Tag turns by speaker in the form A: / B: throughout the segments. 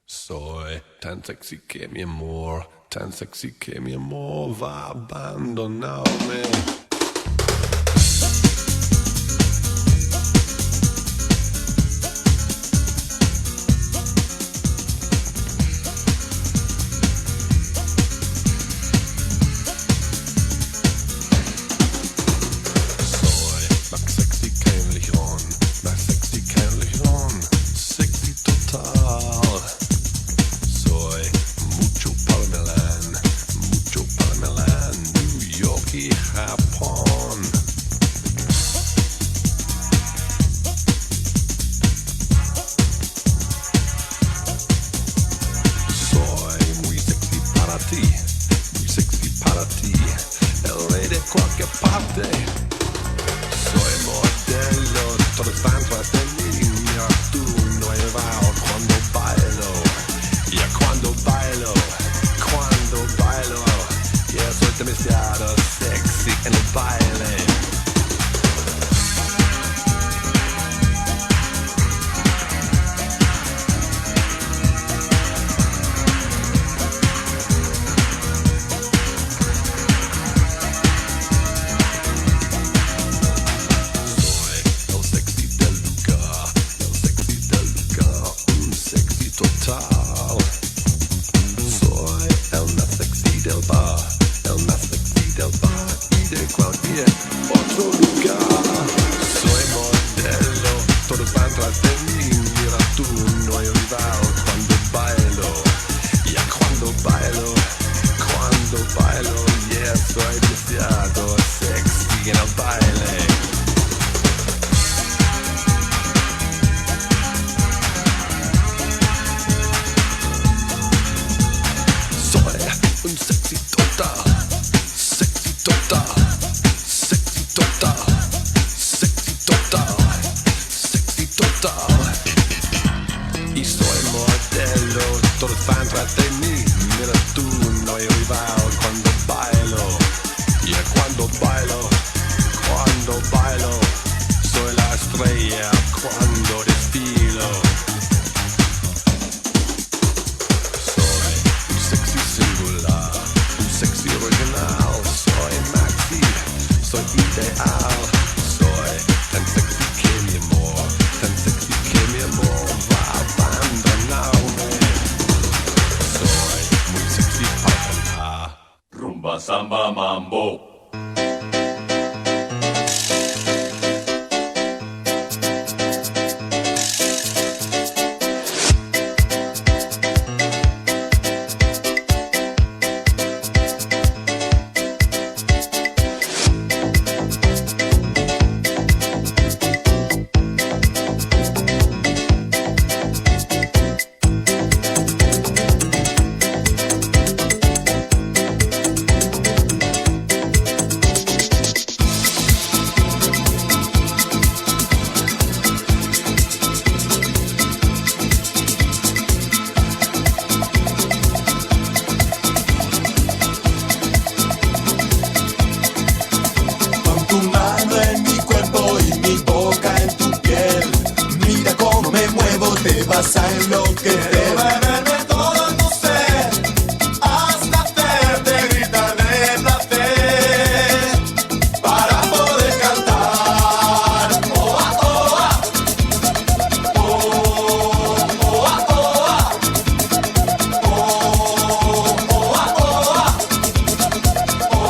A: Soy tan sexy que mi amor, tan sexy que mi amor va a abandonarme.
B: Samba mambo.
C: Vas a enloquecer. Beberme todo tu ser hasta hacerte gritar de placer para poder cantar. Oa, oa. Oh, oa, oa. Oh, oa, oa. Oh,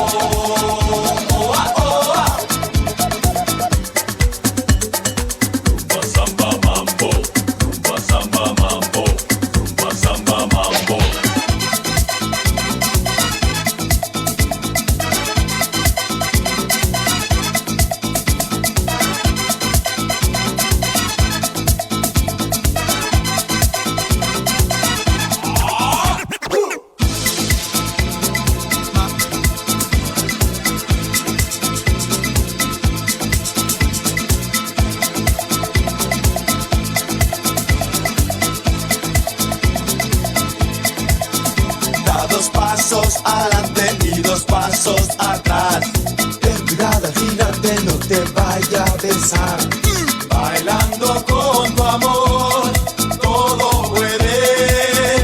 C: oa, oa.
B: Rumba samba mambo. Samba mambo, rumba samba mambo.
C: Dos pasos adelante y dos pasos atrás. Ten cuidado al girarte, no te vaya a besar. Bailando con tu amor, todo puede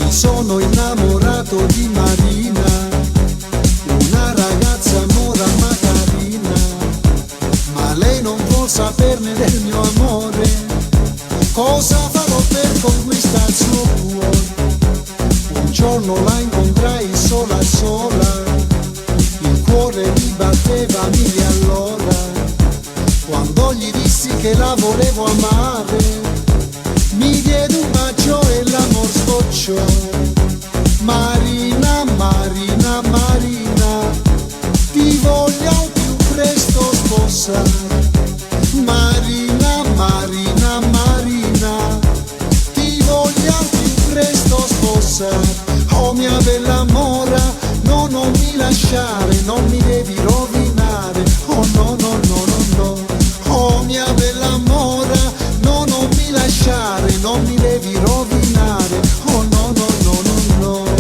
D: Sono innamorato di Marina, una ragazza mora ma carina, ma lei non vuol saperne del mio amore. Cosa farò per conquistare il suo cuore? Un giorno la incontrai sola sola, il cuore mi batteva a mille all'ora. Quando gli dissi che la volevo amare, mi diede un bacio e l'amor sbocciò. Marina, Marina, Marina, ti voglio al più presto sposare. Marina, Marina, Marina, ti voglio al più presto sposare. Oh mia bella mora, no, non mi lasciare, non mi devi rovinare. Oh no, no, no, no, no. Oh mia bella mora, no, non mi lasciare, non mi devi rovinare. Oh no, no, no, no, no.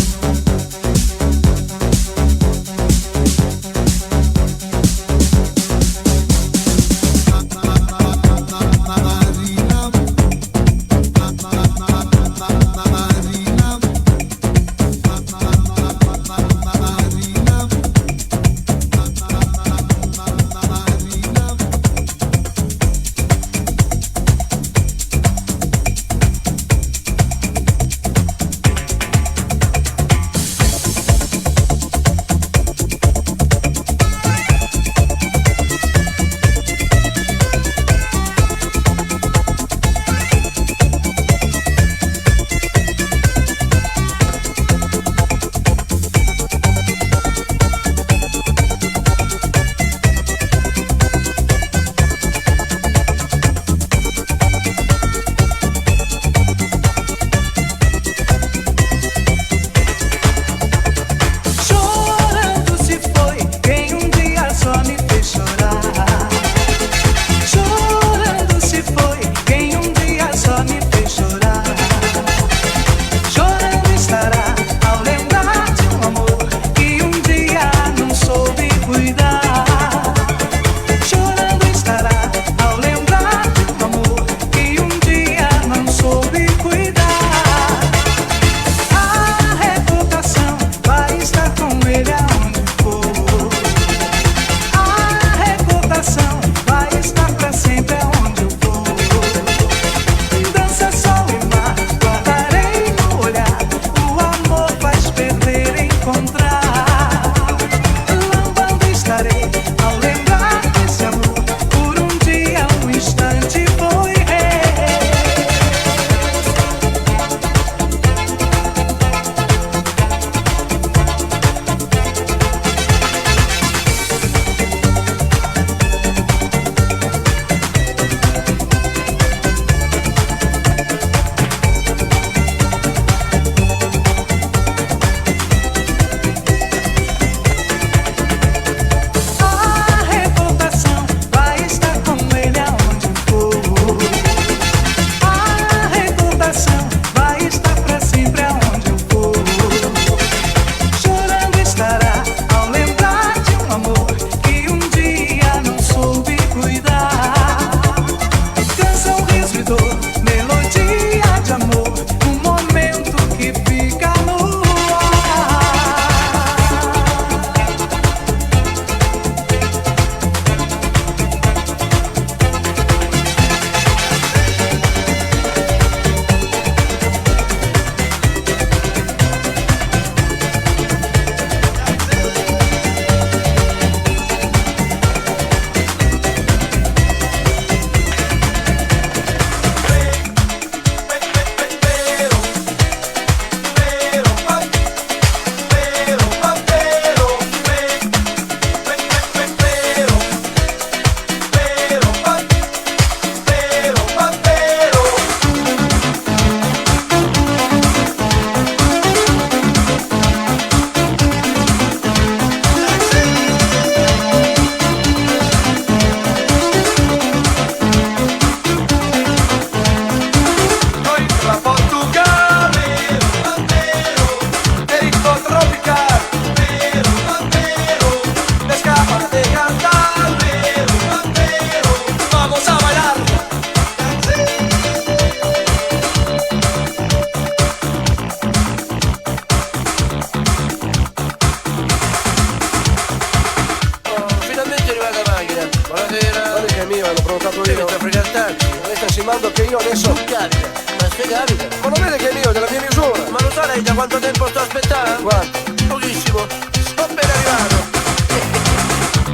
E: l'ho prenotato
F: Che mi
E: io.
F: sta fregando il taxi?
E: Lei sta insinuando che io adesso...
F: Capita, ma se capita.
E: Ma non vede che è mio, della mia misura?
F: Ma lo sa lei da quanto tempo sto aspettando?
E: Guarda.
F: Pochissimo. Sto appena arrivato.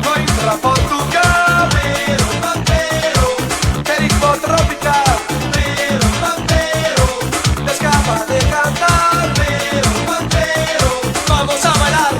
E: Noi tra Portogallo, vero, vero, che ritmo tropicale, vero, vero, le scapa de cantar, vero, vero, vamos a bailar.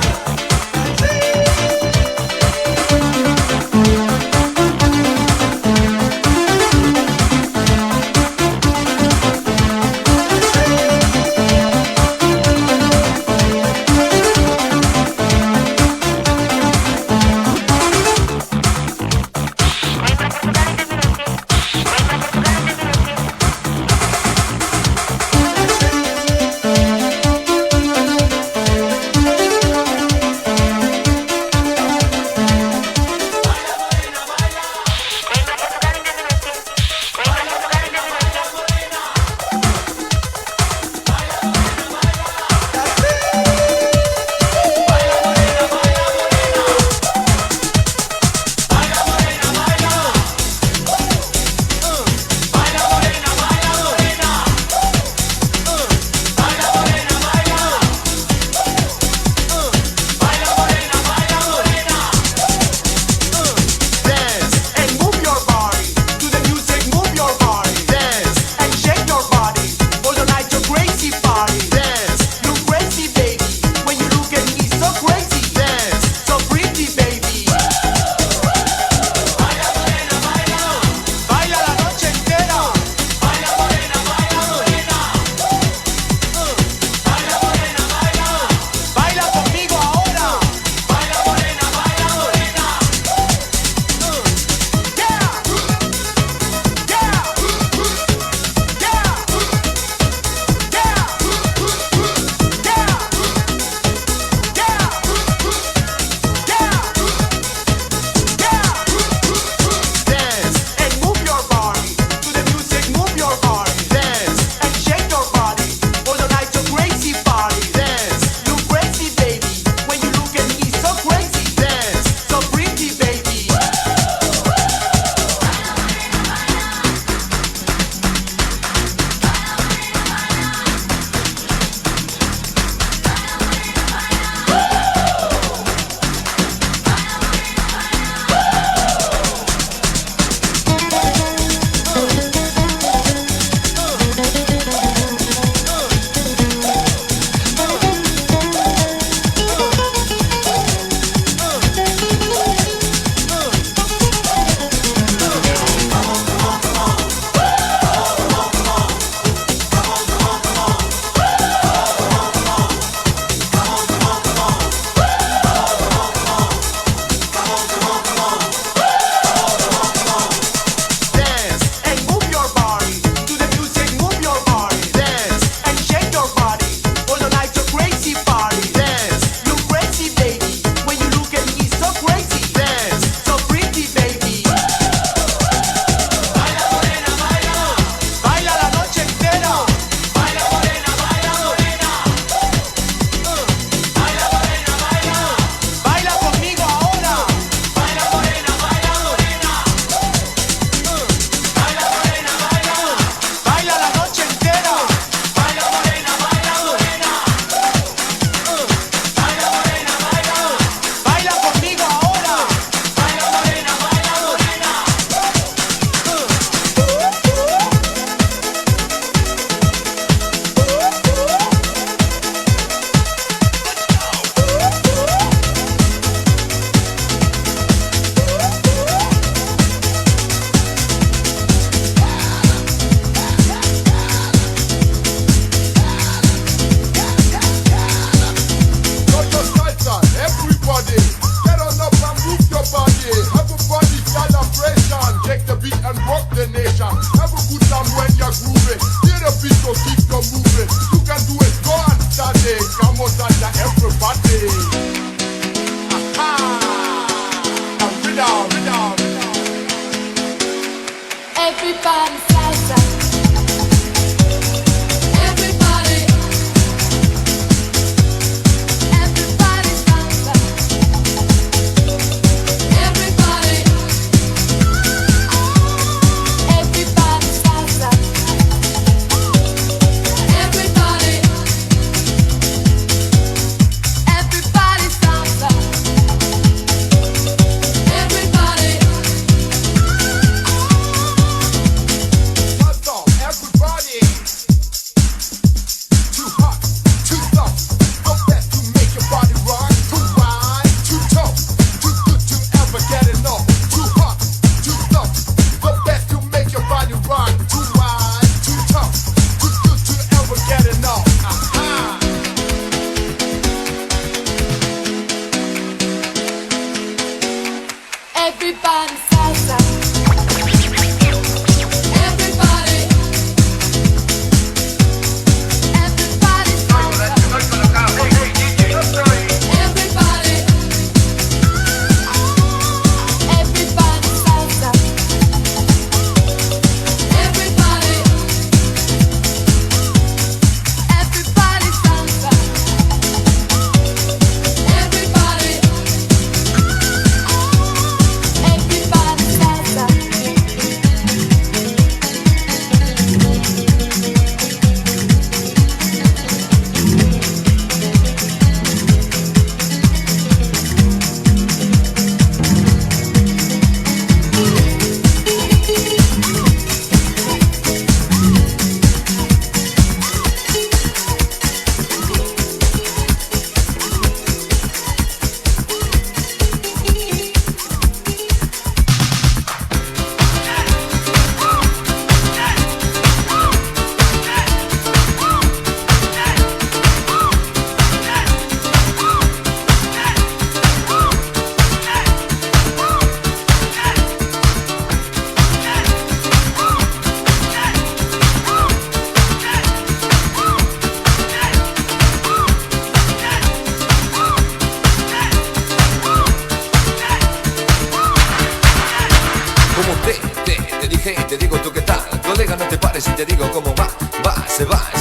G: pares y te digo cómo va,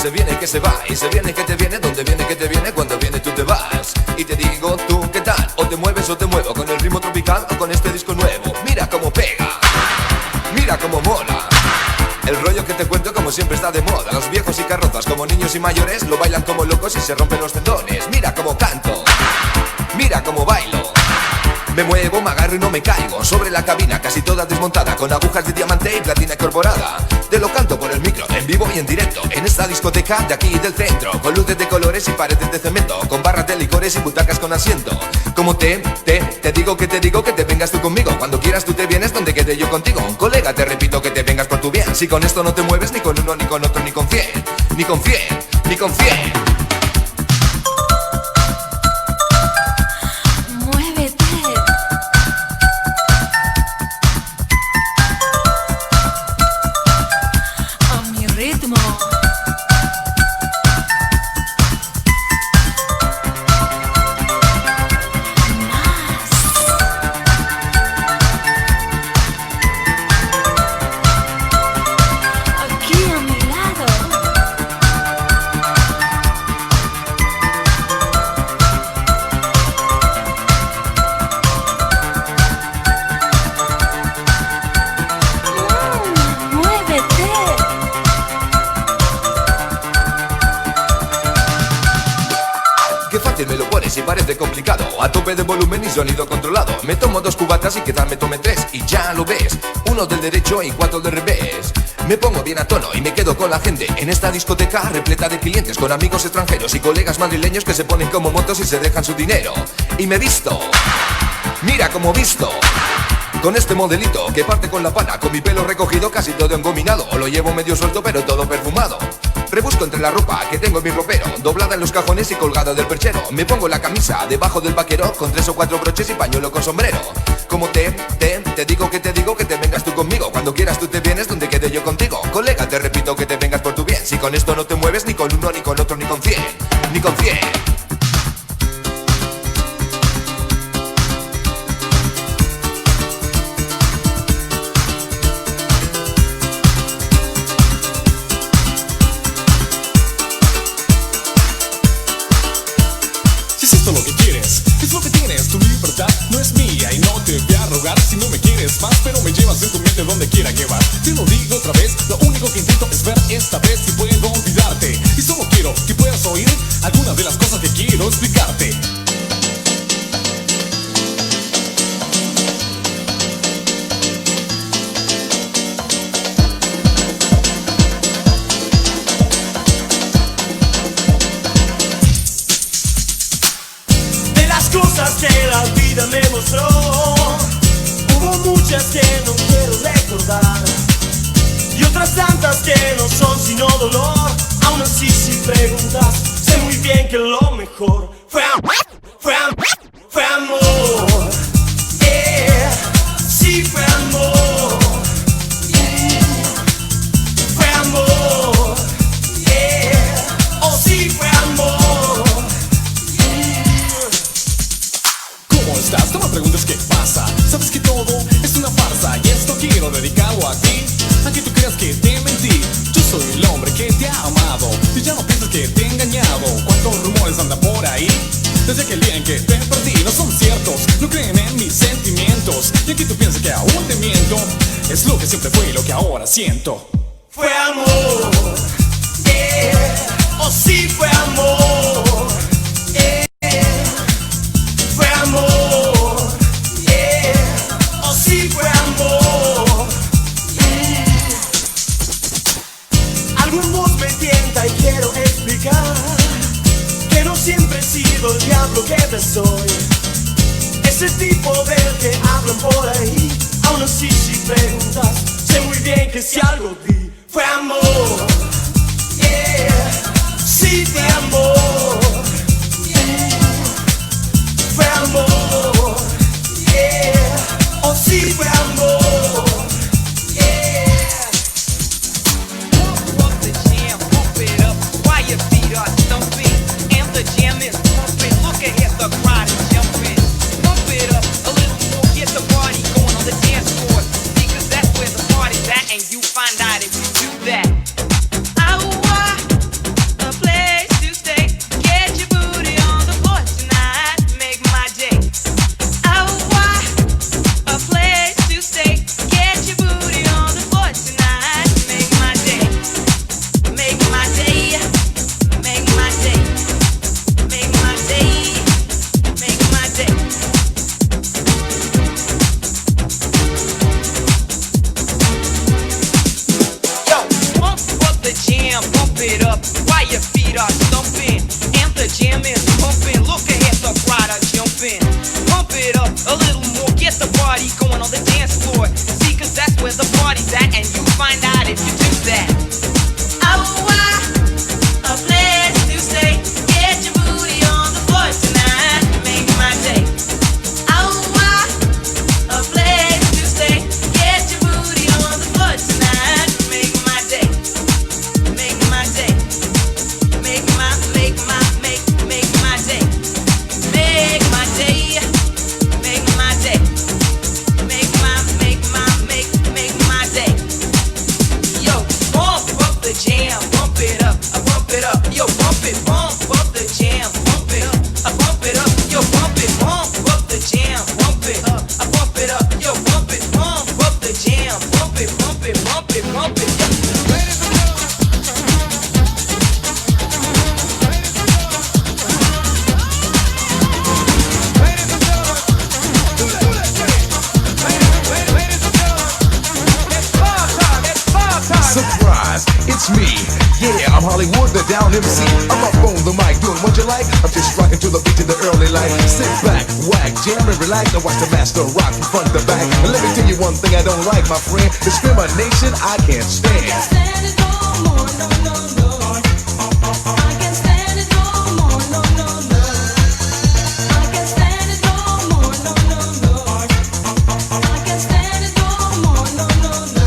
G: se viene que se va, y se viene que te viene, donde viene que te viene, cuando viene tú te vas. Y te digo tú qué tal, o te mueves o te muevo, con el ritmo tropical o con este disco nuevo. Mira cómo pega, mira cómo mola. El rollo que te cuento como siempre está de moda. Los viejos y carrozas como niños y mayores lo bailan como locos y se rompen los tendones. Mira cómo canto, mira cómo bailo. Me muevo, me agarro y no me caigo. Sobre la cabina casi toda desmontada, con agujas de diamante y platina incorporada. Te lo canto por el micro, en vivo y en directo, en esta discoteca de aquí del centro, con luces de colores y paredes de cemento, con barras de licores y butacas con asiento. Como te digo que te vengas tú conmigo. Cuando quieras tú te vienes, donde quede yo contigo. Colega, te repito que te vengas por tu bien. Si con esto no te mueves ni con uno, ni con otro, ni con 100, ni con 100, ni con 100. Me lo pones y parece complicado. A tope de volumen y sonido controlado. Me tomo 2 cubatas y quizás me tome 3. Y ya lo ves, 1 del derecho y 4 del revés. Me pongo bien a tono y me quedo con la gente en esta discoteca repleta de clientes, con amigos extranjeros y colegas madrileños que se ponen como motos y se dejan su dinero. Y me visto, mira cómo visto, con este modelito que parte con la pana, con mi pelo recogido casi todo engominado. Lo llevo medio suelto pero todo perfumado. Rebusco entre la ropa que tengo en mi ropero, doblada en los cajones y colgada del perchero. Me pongo la camisa debajo del vaquero, con 3 o 4 broches y pañuelo con sombrero. Como te digo que te vengas tú conmigo. Cuando quieras tú te vienes, donde quede yo contigo. Colega, te repito que te vengas por tu bien. Si con esto no te mueves, ni con uno, ni con otro, ni con 100, ni con 100.
H: No es mía y no te voy a rogar si no me quieres más, pero me llevas en tu mente donde quiera que vas. Te lo digo otra vez, lo único que intento es ver esta vez si puedo olvidarte. Y solo quiero que puedas oír algunas de las cosas que quiero explicarte.
I: Cosas que la vida me mostró, hubo muchas que no quiero recordar y otras tantas que no son sino dolor. Aún así si preguntas, sé muy bien que lo mejor fue amor, sí fue amor, fue amor, oh sí fue amor.
H: ¿Cómo estás? No me preguntes qué pasa. Sabes que todo es una farsa y esto quiero dedicado a ti. Aunque tú creas que te mentí, yo soy el hombre que te ha amado y ya no piensas que te he engañado. ¿Cuántos rumores andan por ahí? Desde aquel día en que te perdí, no son ciertos, no creen en mis sentimientos. Y aquí tú piensas que aún te miento, es lo que siempre fue y lo que ahora siento.
I: Fue amor, oh sí fue amor, fue amor, oh sí fue amor. Algo en vos me tienta y quiero explicar que no siempre he sido el diablo que te soy, ese tipo del que hablan por ahí. Aún así si preguntas, sé muy bien que si algo di fue amor, sí fue amor, fue amor, oh sí fue amor,
J: Pump up the jam, pump it up while your feet are stumping and the jam is pumping. Look ahead, the crowd is jumping. Pump it up a little more, get the party going on the dance floor, because that's where the party's at, and you find out if you do that. party's at, and you find out if you do that. A place to stay. Get your booty on the floor tonight. Make my day. A place to stay. Get your booty on the floor tonight. Make my day. Make my day. Make my day. Make my day. Make my day. Make my day. Make my day. Yo, bump up the jam, bump it up, I bump it up. Yo, bump up the jam, bump it up, I bump it up. Yo, bump up the jam, bump it up, I bump it up. Yo, bump up the jam, bump it, bump it, bump it, bump it.
K: Surprise, it's me. Yeah, I'm Hollywood, the down MC. I'm up on the mic, doing what you like. I'm just rocking to the beat in the early light. Sit back, whack, jam and relax, and watch the master rock from front to back. And let me tell you one thing I don't like, my friend. Discrimination, I can't stand. I can't stand it no more, no, no, no. I can't stand it no more, no, no, no. I can't stand it no more, no, no, no. I can't stand it no more, no, no, no.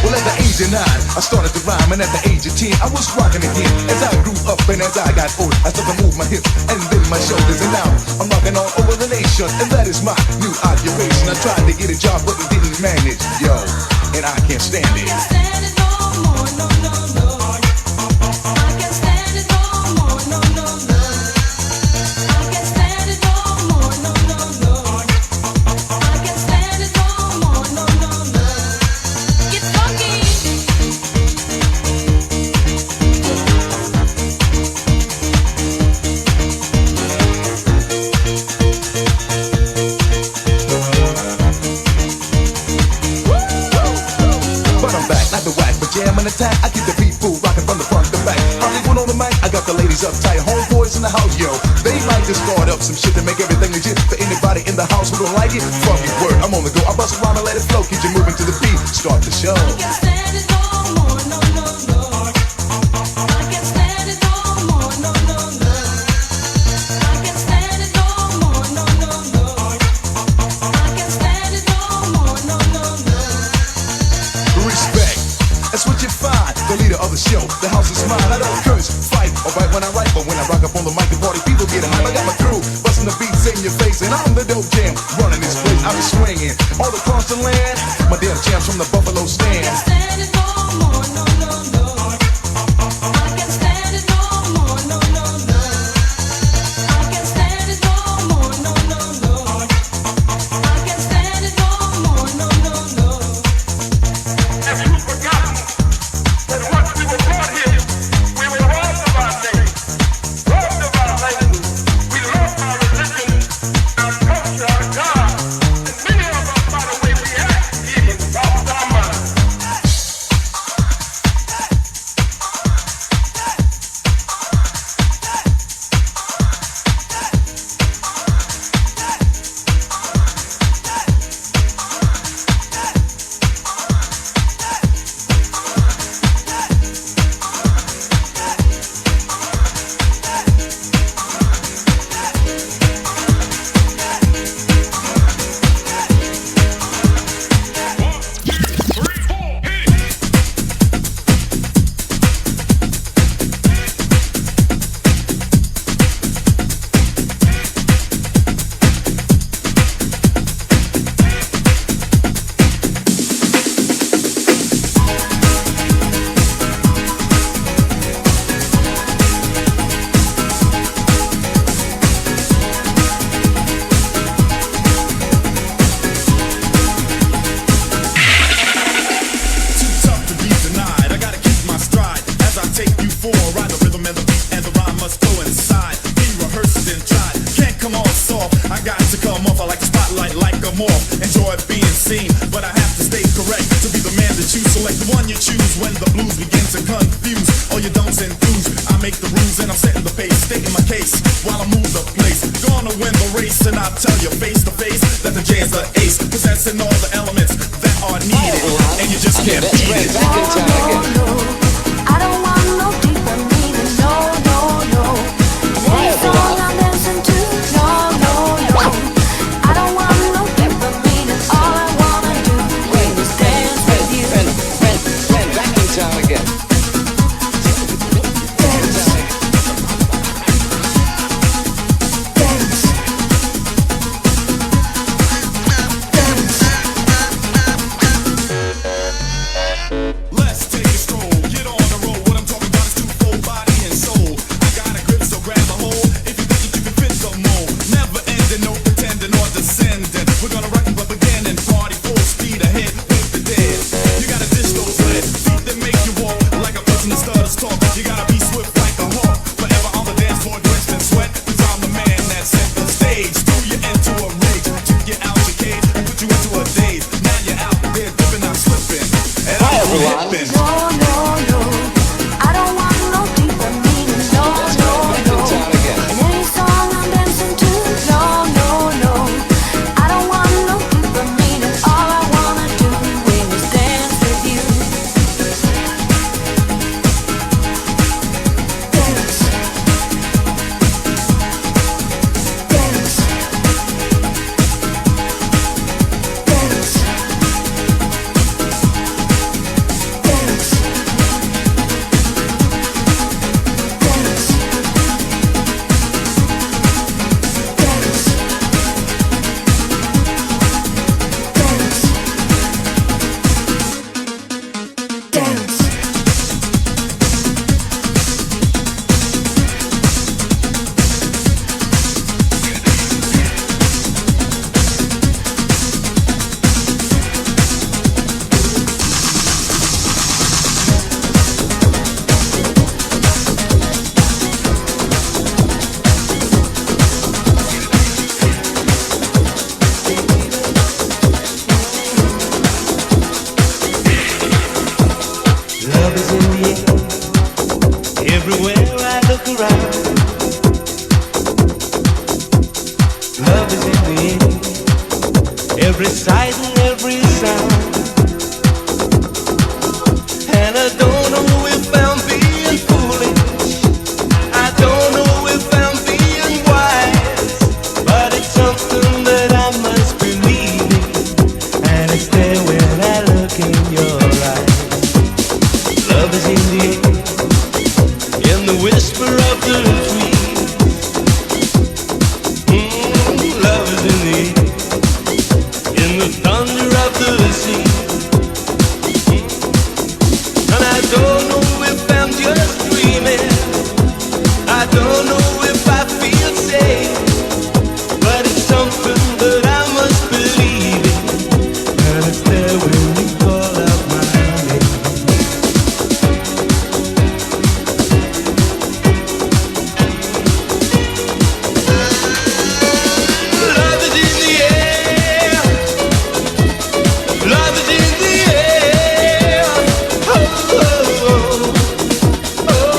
K: Well, at the age of 9, I started to rhyme, and at the age of 10, I was rocking again. As I grew up and as I got older, I started to move my hips and then my shoulders, and now I'm rocking all over the nation, and that is my new occupation. I tried to get a job, but it didn't manage, yo, and I can't stand it. I can't stand it no more, no, no, no. I can't stand it no more, no, no, no. I can't stand it no more, no, no, no. I can't stand it no more, no, no, no. Get funky. But I'm back, not the whack, but jam and attack. I keep the people rocking from the front to back. Hollywood on the mic, I got the ladies uptight. Homeboys in the house, yo. They like to start up some shit to make everything legit. For anybody in the house who don't like it, fuck it, word, I'm on the go. I bust around and let it flow, keep you moving to the beat. Start the show. I can't stand it no more, no, no, no. I can't stand it no more, no, no, no. I can't stand it no more, no, no, no. I can't stand it no more, no, no, no. Respect, that's what you find. The leader of the show, the house is mine. I don't curse, fight, alright when I write, but when I rock up on the mic, the party people get hype. I got my crew, busting the beats in your face, and I'm the dope jam, running this place. I be swinging all across the land. My damn jams from the Buffalo stand. I can't stand it no more, no, no, no. I can't stand it no more, no, no, no. I can't stand it no more, no, no, no. I can't stand it no more, no, no, no. Have you forgotten that once we were brought here, we were robbed of our name, robbed of our language, we lost our religion, our culture, our God, and many of us, by the way we act, even lost our minds. Enjoy being seen, but I have to stay correct to be the man that you select, the one you choose when the blues begin to confuse all your don'ts and do's. I make the rules and I'm setting the pace, stating my case while I move the place. Gonna win the race, and I'll tell you face to face that the J is the ace, possessing all the elements that are needed, and you just can't beat it.
L: I don't want no deeper meaning, no, no, no. Any song I'm dancing to, no, no, no. I don't want no deeper meaning, all I wanna do is dance with you.
M: Back in town again.
K: Let's take a stroll, get on the road. What I'm talking about is two-fold, body and soul. I got a grip, so grab a hold. If you think you can fit some more, never ending, no pretending or descending. We're gonna rock and bump again and party full speed ahead with the dead. You gotta dish those lead feet that make you walk like a person that stutters talk. You gotta be swift like a hawk, forever on the dance floor drenched in sweat. 'Cause I'm the man that set the stage. Threw you into a rage, took you out your cage, put you into a daze. Now you're out there dipping, not slipping. And I'm hipping.
L: No, no, no. I don't want no deeper meaning, no, no, no. And any song I'm dancing to, no, no, no. I don't want no deeper meaning, all I wanna do is dance with you. Dance. Dance. Dance.
I: Love is in the air, everywhere I look around. Love is in the air, every sight and every sound. And I don't know if I'm being foolish, I don't know if I'm being wise, but it's something that I must believe in, and it's there when I look in your eyes. Love is in the air, in the whisper of the trees. Love is in the air, in the thunder of the sea. And I don't know if I'm just dreaming, I don't know if I feel safe, but it's something that I must believe in, and it's there when you call out my name. Love is in the air. Love is in the air. Oh, oh, oh, oh.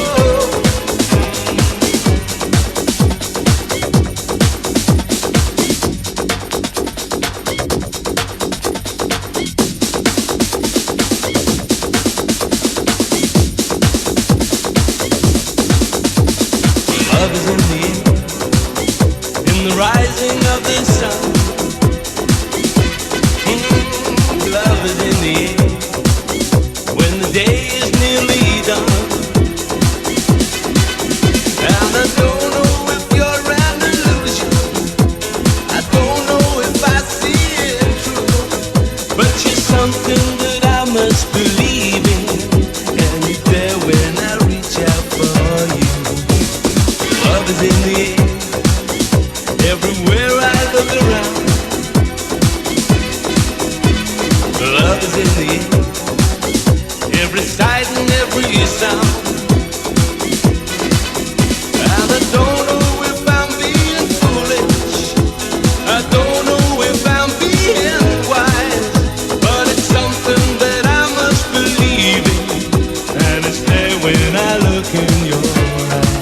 I: Love is in the air, in the rising of the sun. Love is in the air, when the day is nearly done. And I don't know if you're an illusion, I don't know if I see it true, but you're something that I must believe in, and you're there when I reach out for you. Love is in the air, everywhere I look around. Love is in the air, every sight and every sound. And I don't know if I'm being foolish, I don't know if I'm being wise, but it's something that I must believe in, and it's there when I look in your eyes.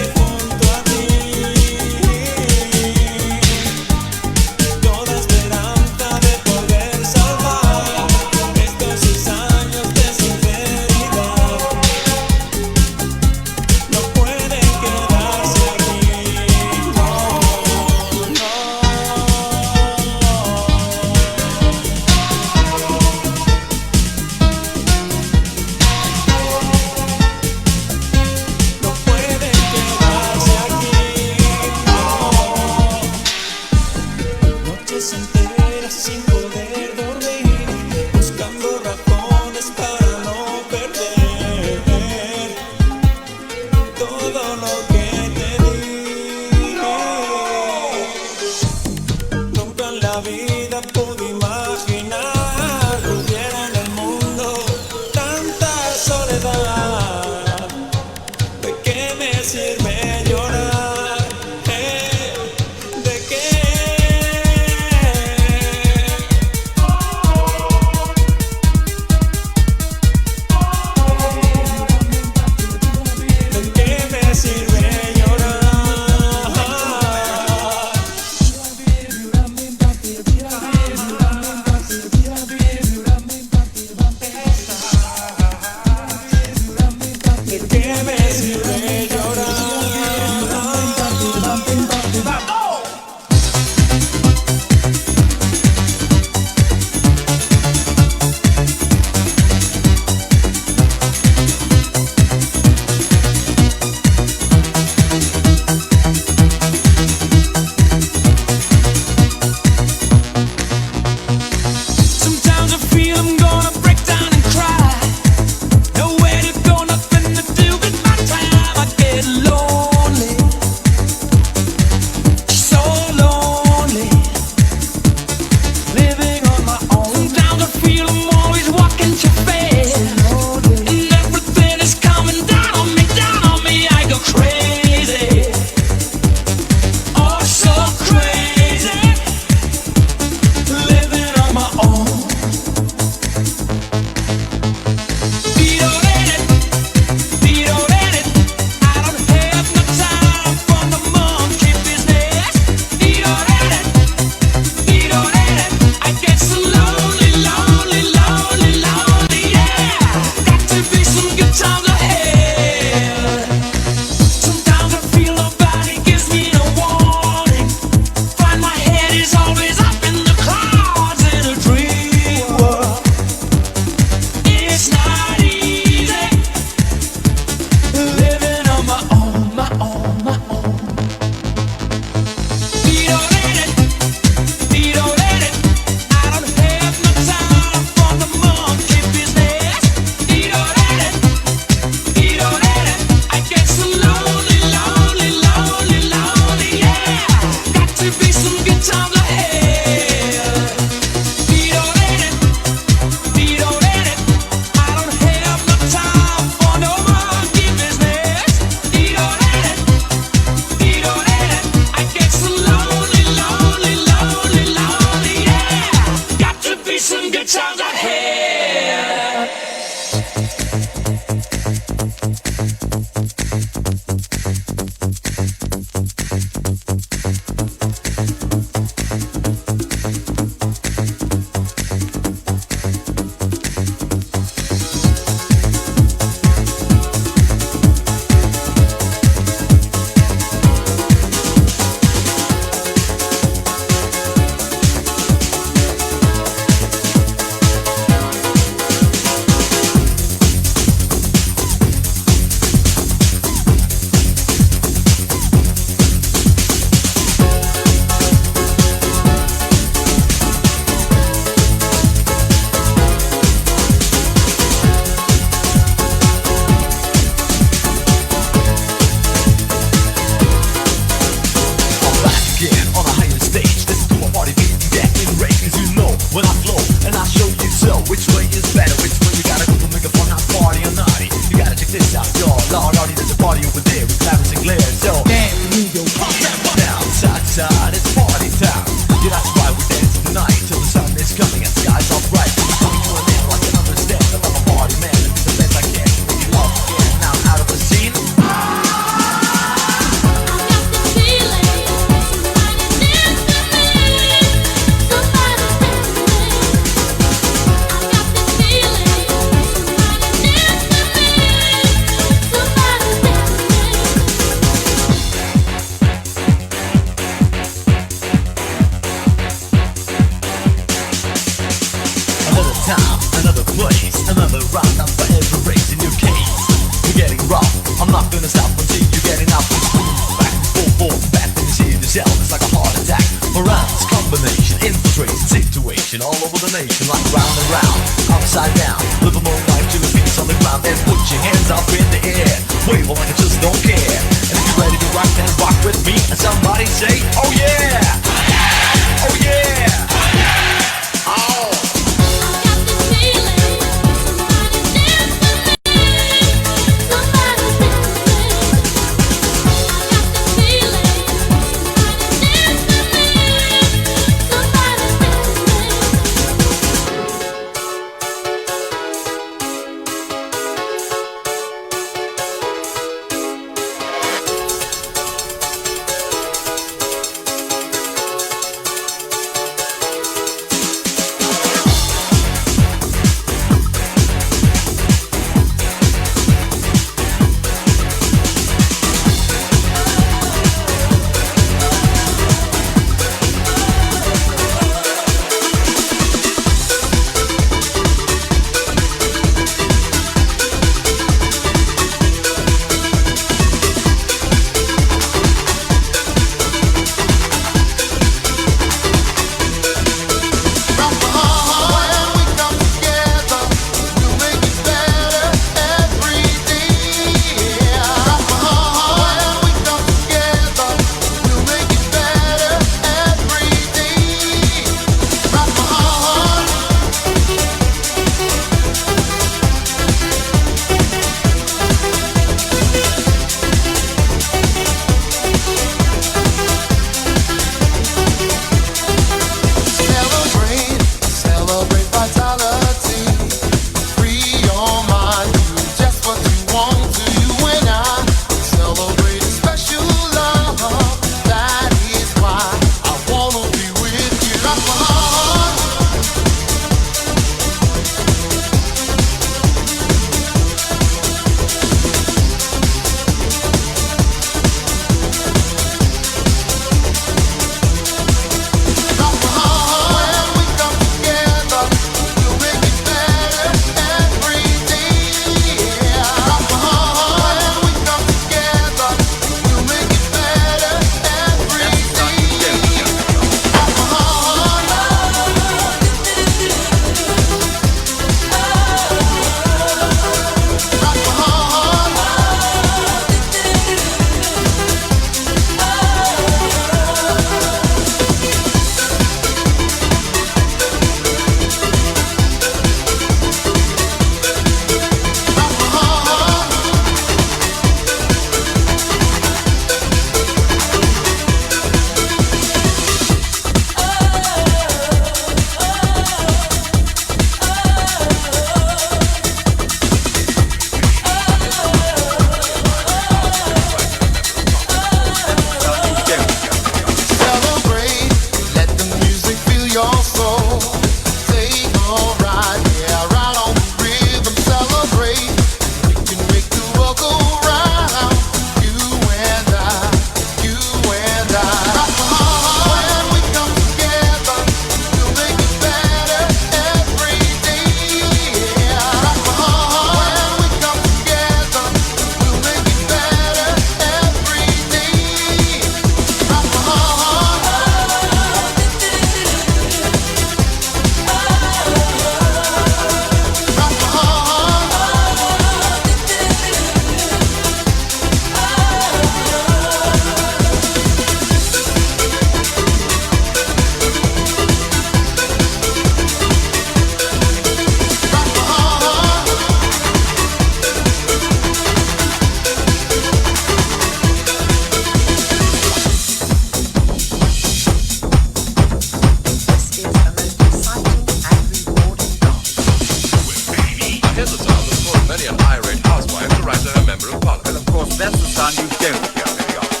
A: Here's a sound that caused many an irate housewife to write to her member of parliament.
N: Well, of course, that's the sound you don't hear very often.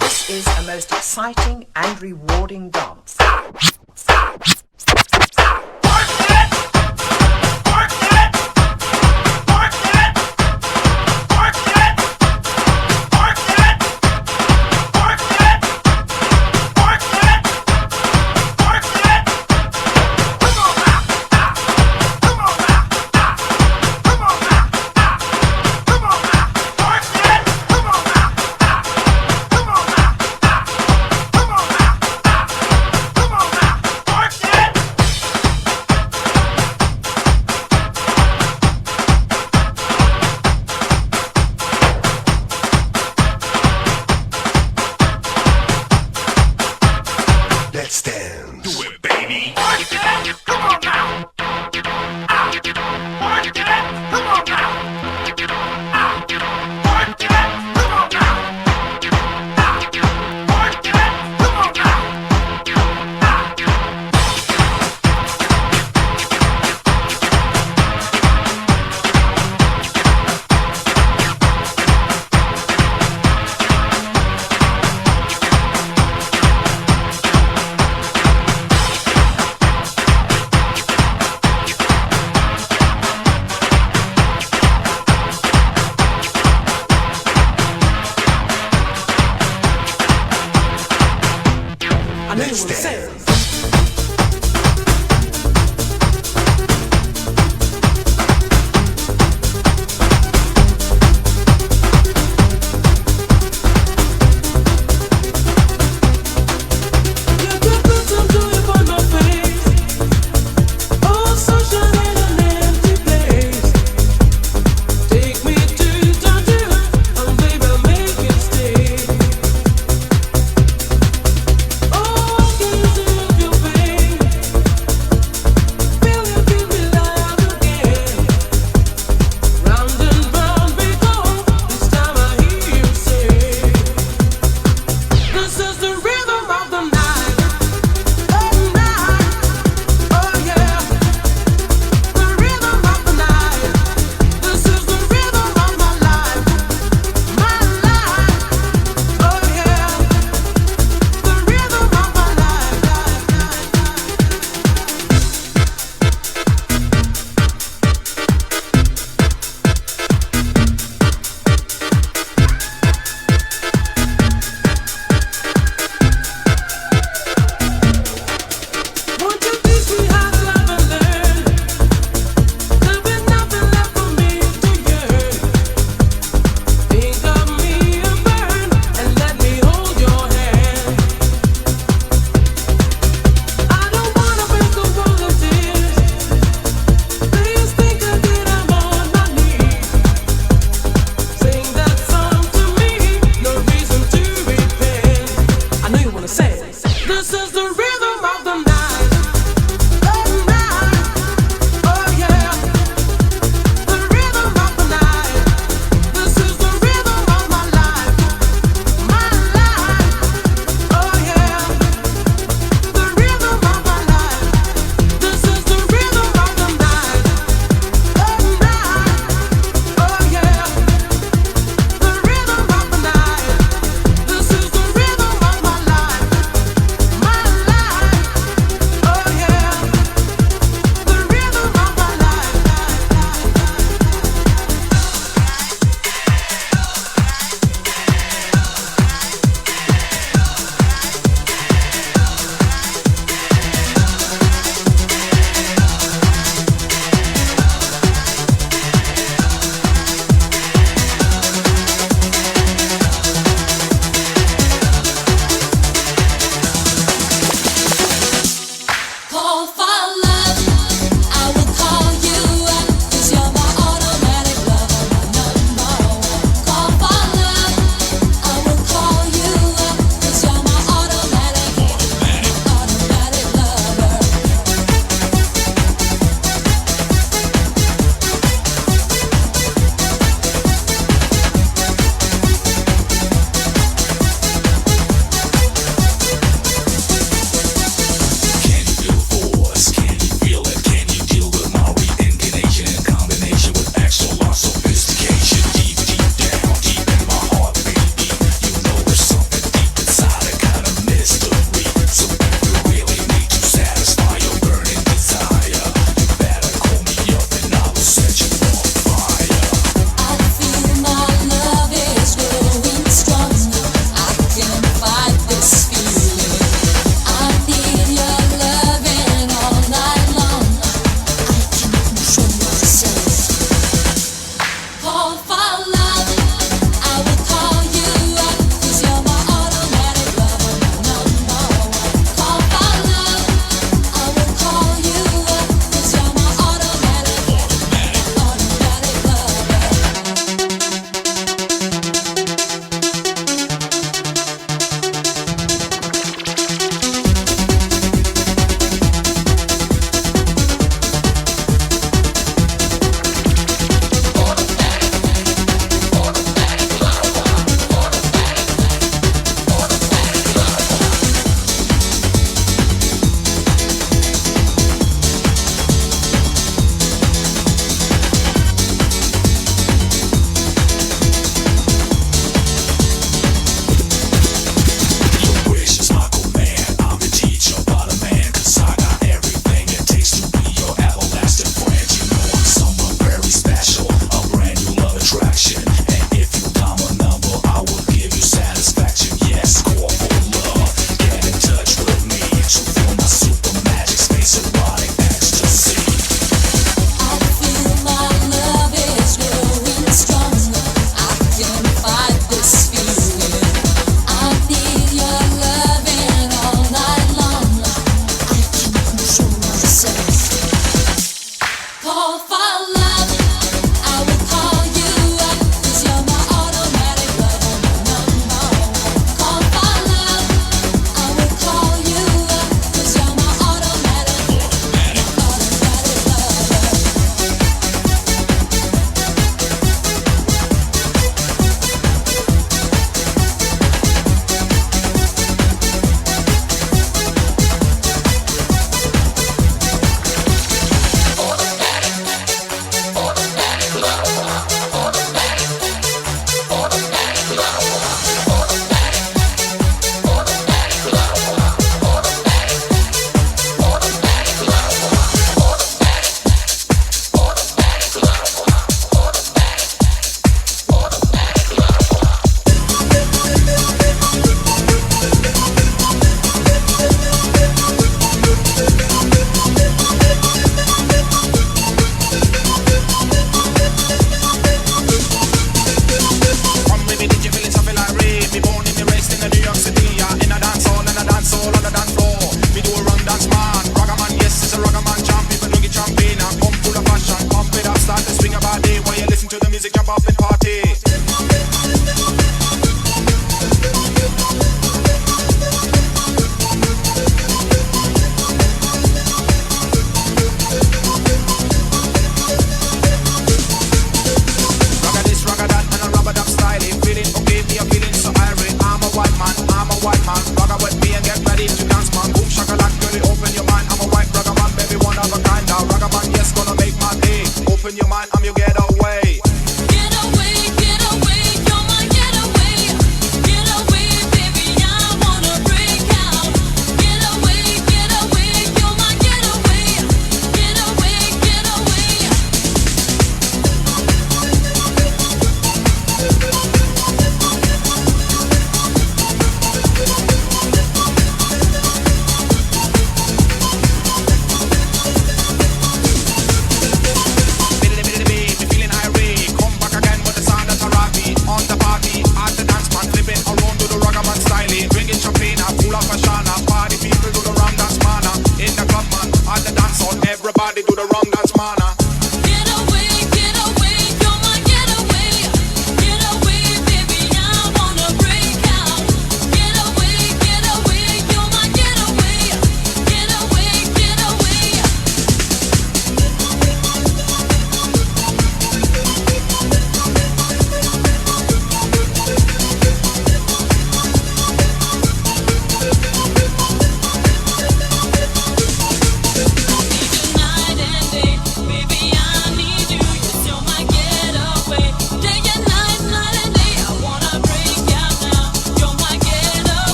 O: This is a most exciting and rewarding dance.
A: Let's dance.
B: Do it, baby.
I: Come on now. Work it. Come on now. Work it. Come on now. Work it. Come on now. I know you wanna say.
P: Oh,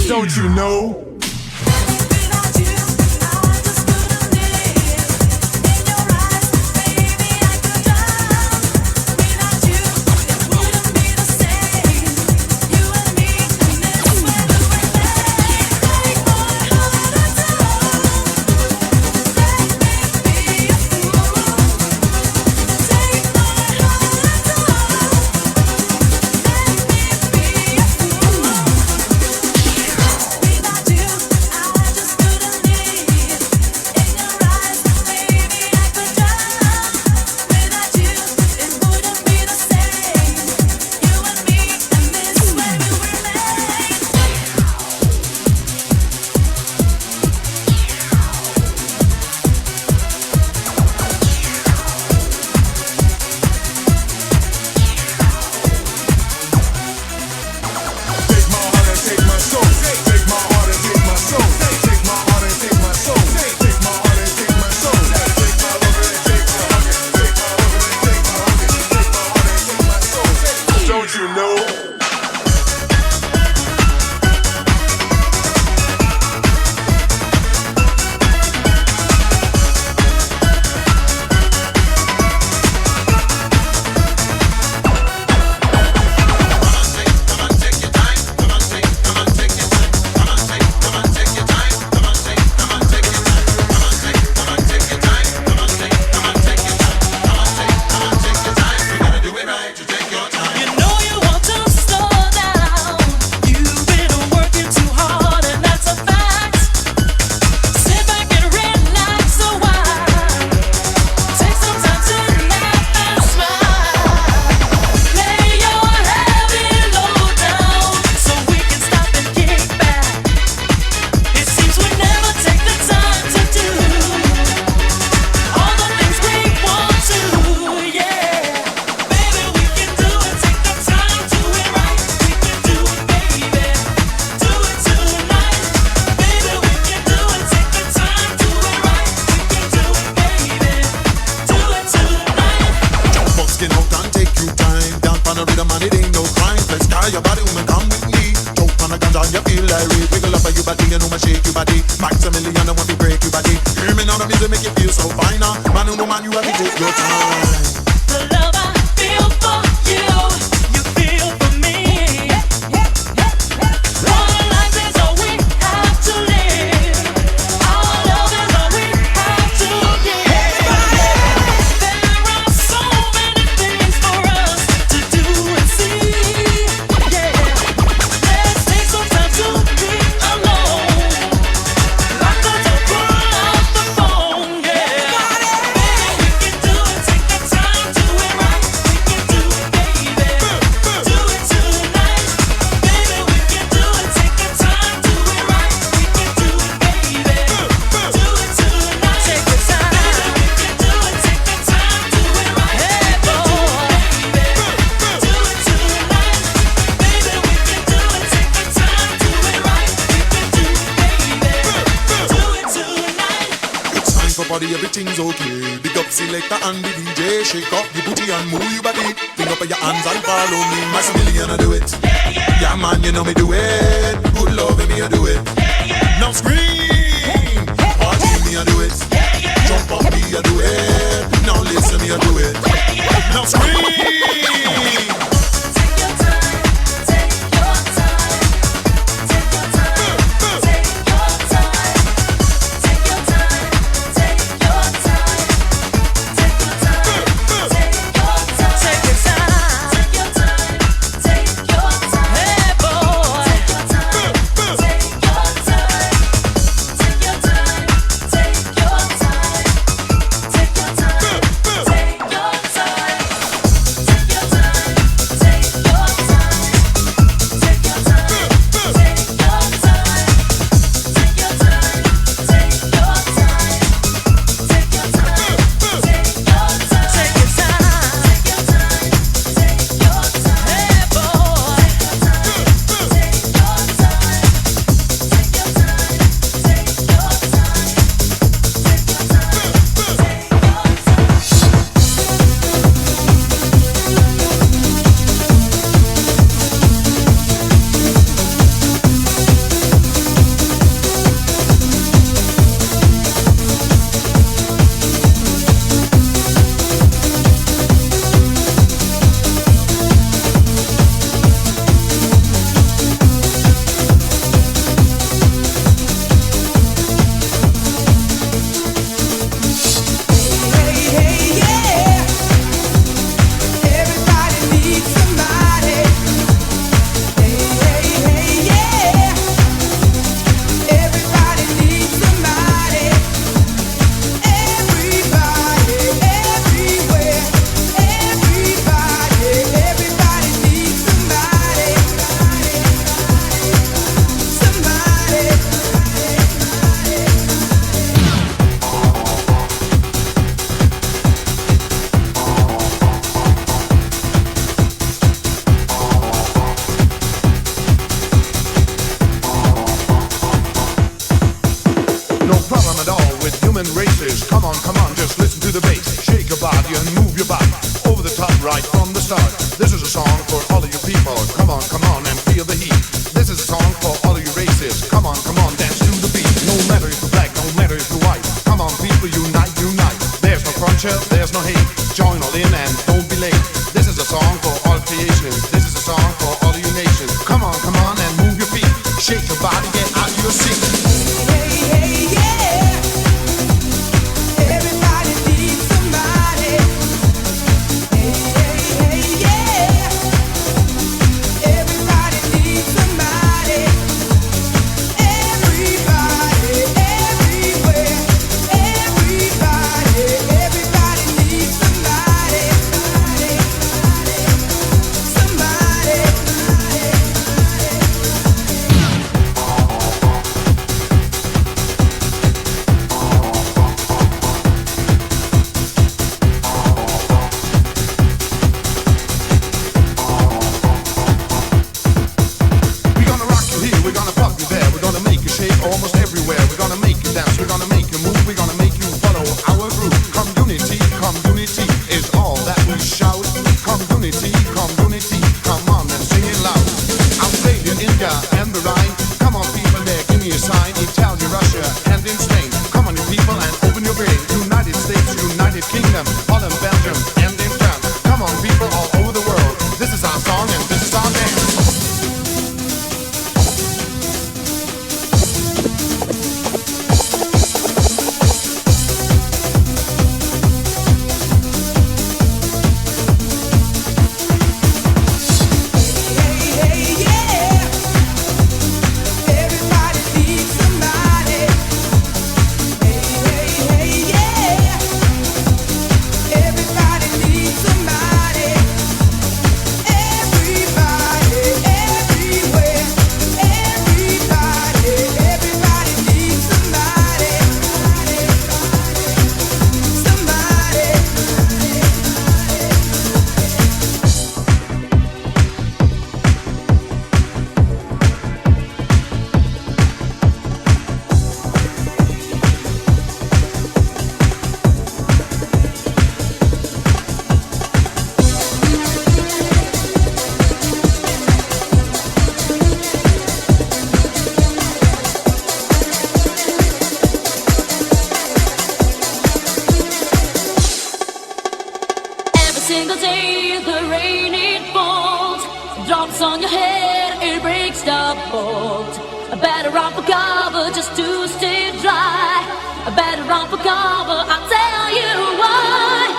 K: Don't you know?
P: Everything's okay. Big up selector and the DJ. Shake up your booty and move your body. Bring up your hands and follow me. Maximilian, I do it. Yeah, man, you know me do it. Good love, me, I do it. Now scream. Party, me, I do it. Jump up, me, I do it. Now listen, me, I do it. Now scream.
K: human races. Come on, just listen to the bass. Shake your body and move your body. Over the top right from the start. This is a song for all of you people. Come on and feel the heat. This is a song for all of you races. Come on, dance to the beat. No matter if you're black, no matter if you're white. Come on people, unite. There's no cruncher, there's no hate. Join all in and don't be late. This is a song for all creations. This is a song for all of you nations. Come on and move your feet. Shake your body, get out of your seat.
I: Hey, yeah. Everybody needs somebody. Hey, yeah. Everybody needs somebody. Everybody, everywhere. Everybody needs somebody.
K: We're gonna rock you here, we're gonna pop you there. We're gonna make you shake almost everywhere. We're gonna make you dance, we're gonna make you move. We're gonna make you follow our groove. Community is all that we shout. Community, come on and sing it loud. Australia, India, and the Rhine. Come on people there, give me a sign. Italia, Russia, and in Spain. Come on you people and open your brain. United States, United Kingdom, Holland, Belgium, and in France. Come on people all over the world. This is our song and this is our dance.
L: Single day the rain it falls, drops on your head, it breaks the bolt. A better run for cover just to stay dry. A better run for cover, I'll tell you why.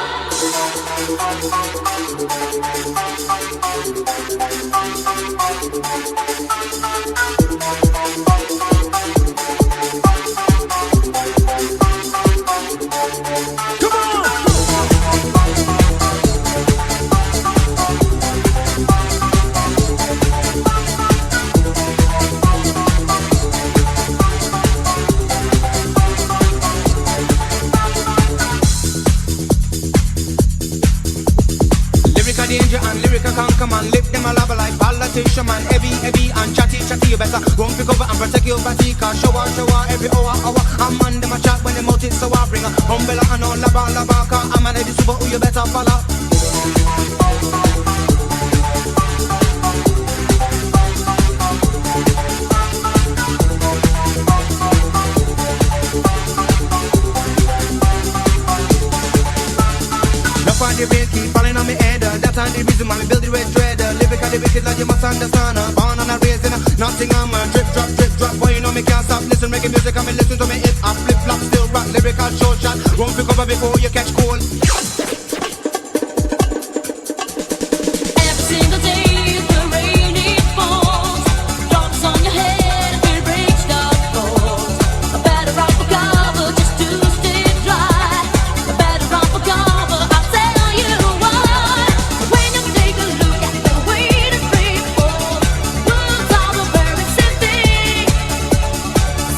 Q: Danger and lyrical conquer man, lift them a lava like politician man, heavy and chatty, you better run for cover and protect your body, cause shower every hour, I'm on them a chat when they mouth it, so I bring a umbrella and all lava, cause I'm an edit super who you better follow. The rain keep falling on me head. That's the reason why me build the red dread. Lyrically wicked like you must understand. Born on a raising, nothing I'm a drip drop. Boy you know me can't stop. Listen reggae music and me listen to me hip hop, flip flop, still rock. Lyrical show shot. Run for cover before you catch cold.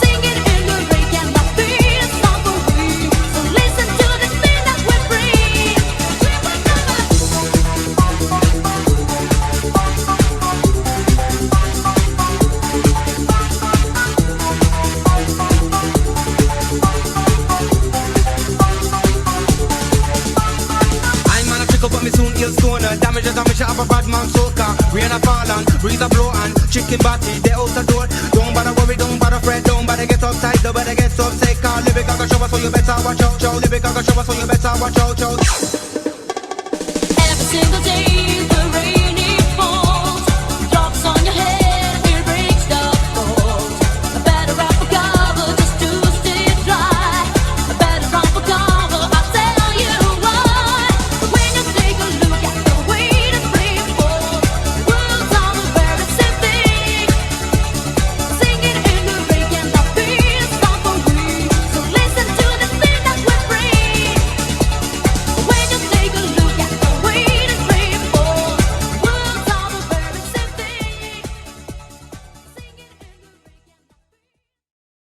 L: Sing it in the break and my beat is not for we. So listen to the thing that we bring.
Q: a bad man soca. Rain a fall and breeze a blow and chicken body they out the door. Don't bother worry, don't bother fret, don't bother get uptight, don't bother get upset. Cause lyric I can show us so you better watch out, chow. Lyric I can show us so you better watch out, chow.